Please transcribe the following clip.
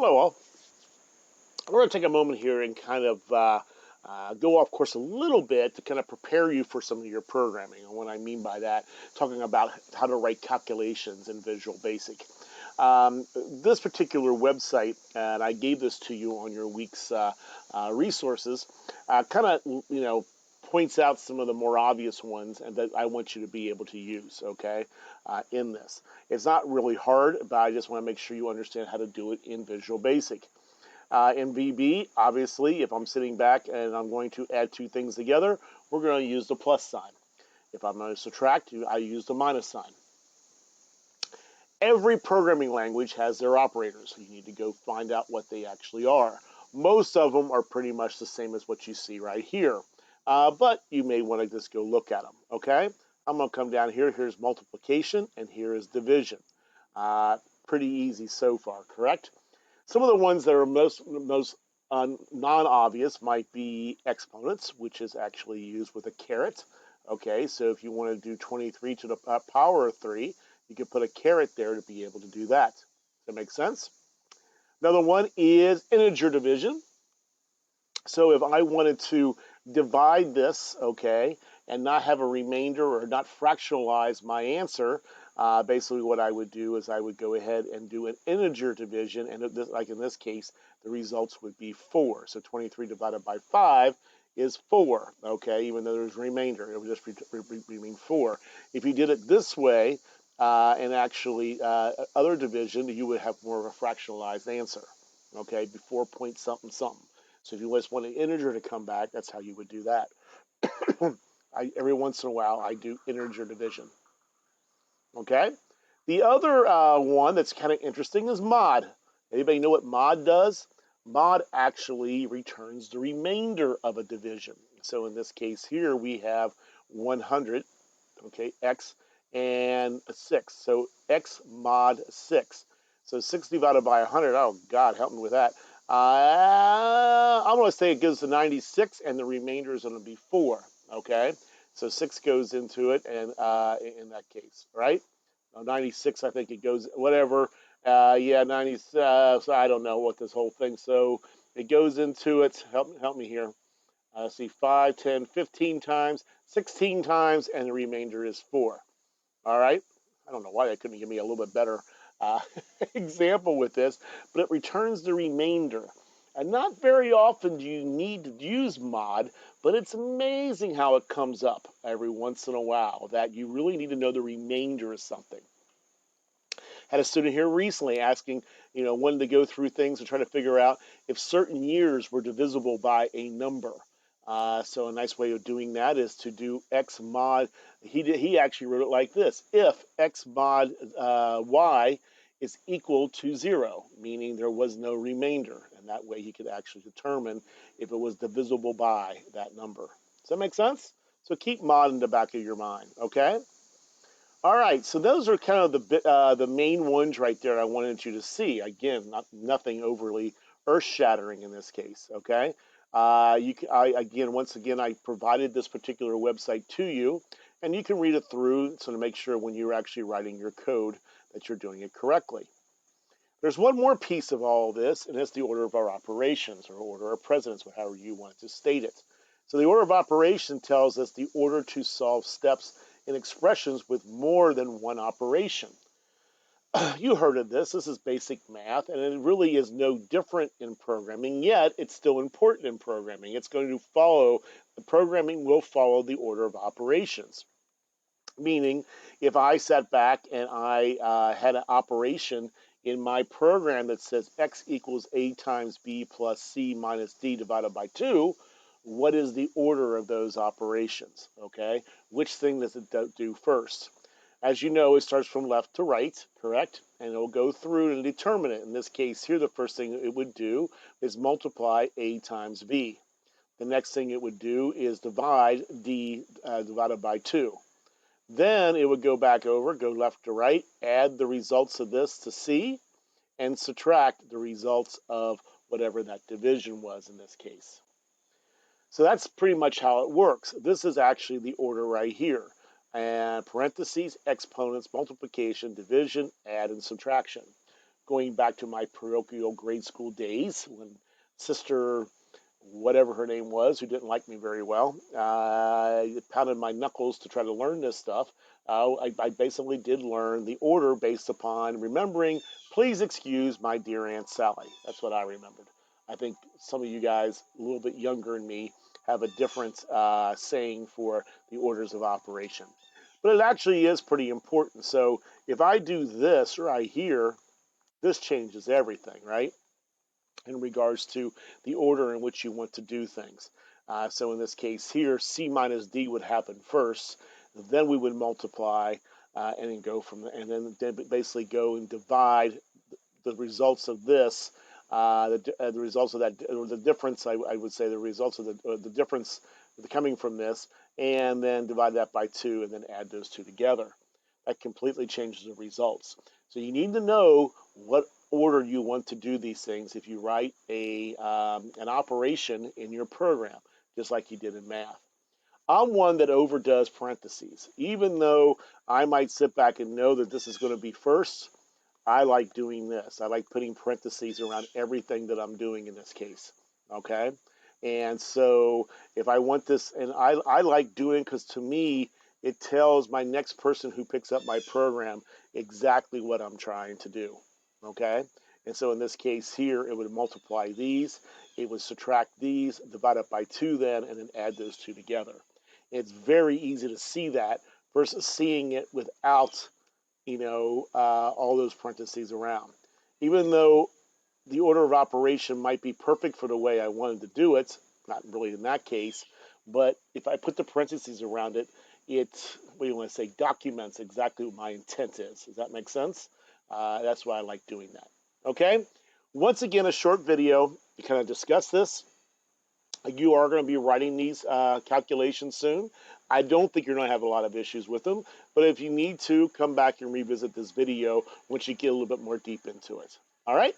Hello all. We're going to take a moment here and kind of go off course a little bit to kind of prepare you for some of your programming. And what I mean by that, talking about how to write calculations in Visual Basic. This particular website, and I gave this to you on your week's resources, kind of, points out some of the more obvious ones and that I want you to be able to use, okay, in this. It's not really hard, but I just want to make sure you understand how to do it in Visual Basic. In VB, obviously, if I'm sitting back and I'm going to add two things together, we're going to use the plus sign. If I'm going to subtract, I use the minus sign. Every programming language has their operators. You need to go find out what they actually are. Most of them are pretty much the same as what you see right here. But you may want to just go look at them, okay? I'm going to come down here. Here's multiplication, and here is division. Pretty easy so far, correct? Some of the ones that are most non-obvious might be exponents, which is actually used with a caret. Okay, so if you want to do 23 to the power of 3, you can put a caret there to be able to do that. Does that make sense? Another one is integer division. So if I wanted to divide this, okay, and not have a remainder or not fractionalize my answer, basically what I would do is I would go ahead and do an integer division, and like in this case, the results would be 4. So 23 divided by 5 is 4, okay, even though there's a remainder, it would just remain 4. If you did it this way, and actually other division, you would have more of a fractionalized answer, okay, before point something something. So if you just want an integer to come back, that's how you would do that. Every once in a while, I do integer division. Okay? The other one that's kind of interesting is mod. Anybody know what mod does? Mod actually returns the remainder of a division. So in this case here, we have 100, okay, x and 6. So x mod 6. So 6 divided by 100, oh God, help me with that. I'm going to say it goes to 96, and the remainder is going to be 4, okay? So 6 goes into it, and in that case, right? 96, I think it goes, whatever. Yeah, 90, so I don't know what this whole thing, so it goes into it, help me here. See, 5, 10, 15 times, 16 times, and the remainder is 4. All right? I don't know why they couldn't give me a little bit better example with this, but it returns the remainder. And not very often do you need to use mod, but it's amazing how it comes up every once in a while that you really need to know the remainder of something. Had a student here recently asking, wanted to go through things and try to figure out if certain years were divisible by a number. So a nice way of doing that is to do x mod. He actually wrote it like this: if x mod y is equal to 0, meaning there was no remainder, and that way he could actually determine if it was divisible by that number. Does that make sense? So keep mod in the back of your mind, okay? All right, so those are kind of the main ones right there I wanted you to see. Again, nothing overly earth-shattering in this case, okay? Once again, I provided this particular website to you, and you can read it through so to make sure when you're actually writing your code that you're doing it correctly. There's one more piece of all of this, and it's the order of our operations, or order of precedence, however you want to state it. So the order of operation tells us the order to solve steps in expressions with more than one operation. You heard of this. This is basic math, and it really is no different in programming, yet it's still important in programming. It's going to follow, the programming will follow the order of operations. Meaning, if I sat back and I had an operation in my program that says x equals a times b plus c minus d divided by 2, what is the order of those operations, okay? Which thing does it do first? As you know, it starts from left to right, correct? And it'll go through and determine it. In this case here, the first thing it would do is multiply a times b. The next thing it would do is divide d divided by 2. Then it would go back over, go left to right, add the results of this to c, and subtract the results of whatever that division was in this case. So that's pretty much how it works. This is actually the order right here. And parentheses, exponents, multiplication, division, add, and subtraction. going back to my parochial grade school days when Sister, whatever her name was, who didn't like me very well, pounded my knuckles to try to learn this stuff. I basically did learn the order based upon remembering, please excuse my dear Aunt Sally. That's what I remembered. I think some of you guys a little bit younger than me have a different saying for the orders of operation. But it actually is pretty important. So if I do this right here, this changes everything, right? In regards to the order in which you want to do things. So in this case here, C minus D would happen first. Then we would multiply and then go from and then basically go and divide the results of this, the results of that, or the difference. I would say the results of the difference coming from this, and then divide that by 2, and then add those two together. That completely changes the results. So you need to know what order you want to do these things if you write an operation in your program, just like you did in math. I'm one that overdoes parentheses. Even though I might sit back and know that this is going to be first, I like doing this. I like putting parentheses around everything that I'm doing in this case, okay? And so if I want this, and I like doing, because to me, it tells my next person who picks up my program exactly what I'm trying to do, okay? And so in this case here, it would multiply these, it would subtract these, divide it by 2 then, and then add those two together. It's very easy to see that versus seeing it without, all those parentheses around. Even though the order of operation might be perfect for the way I wanted to do it, not really in that case, but if I put the parentheses around it, it, what do you want to say, documents exactly what my intent is. Does that make sense? That's why I like doing that. Okay? Once again, a short video to kind of discuss this. You are going to be writing these calculations soon. I don't think you're going to have a lot of issues with them, but if you need to, come back and revisit this video once you get a little bit more deep into it. All right?